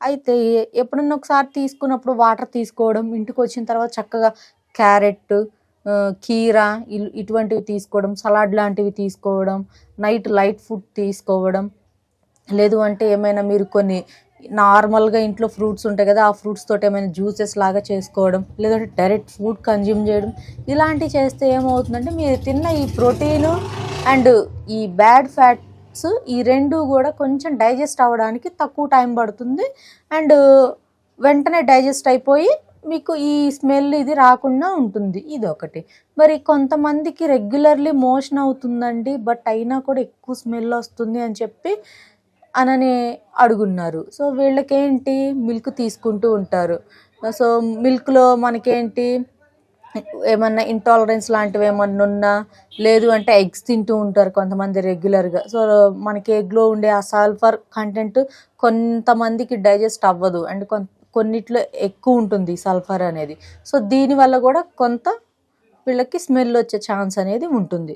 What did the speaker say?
అయితే ఎప్పుడన్నా ఒకసారి తీసుకున్నప్పుడు వాటర్ తీసుకోవడం, ఇంటికొచ్చిన తర్వాత చక్కగా క్యారెట్, కీరా ఇటువంటివి తీసుకోవడం, సలాడ్ లాంటివి తీసుకోవడం, నైట్ లైట్ ఫుడ్ తీసుకోవడం, లేదు అంటే ఏమైనా మీరు కొన్ని నార్మల్గా ఇంట్లో ఫ్రూట్స్ ఉంటాయి కదా, ఆ ఫ్రూట్స్ తోటి ఏమైనా జ్యూసెస్ లాగా చేసుకోవడం, లేదంటే డైరెక్ట్ ఫుడ్ కన్జ్యూమ్ చేయడం, ఇలాంటివి చేస్తే ఏమవుతుందంటే మీరు తిన్న ఈ ప్రోటీను అండ్ ఈ బ్యాడ్ ఫ్యాట్స్ ఈ రెండు కూడా కొంచెం డైజెస్ట్ అవ్వడానికి తక్కువ టైం పడుతుంది. అండ్ వెంటనే డైజెస్ట్ అయిపోయి మీకు ఈ స్మెల్ ఇది రాకుండా ఉంటుంది. ఇది ఒకటి. మరి కొంతమందికి రెగ్యులర్లీ మోషన్ అవుతుందండి, బట్ అయినా కూడా ఎక్కువ స్మెల్ వస్తుంది అని చెప్పి అనని అడుగున్నారు. సో వీళ్ళకేంటి, మిల్క్ తీసుకుంటూ ఉంటారు. సో మిల్క్లో మనకేంటి ఏమన్నా ఇంటాలరెన్స్ లాంటివి ఏమన్నా ఉన్నా, లేదు అంటే ఎగ్స్ తింటూ ఉంటారు కొంతమంది రెగ్యులర్గా. సో మనకి ఎగ్లో ఉండే ఆ సల్ఫర్ కంటెంట్ కొంతమందికి డైజెస్ట్ అవ్వదు, అండ్ కొన్నిట్లో ఎక్కువ ఉంటుంది సల్ఫర్ అనేది. సో దీనివల్ల కూడా కొంత వీళ్ళకి స్మెల్ వచ్చే ఛాన్స్ అనేది ఉంటుంది.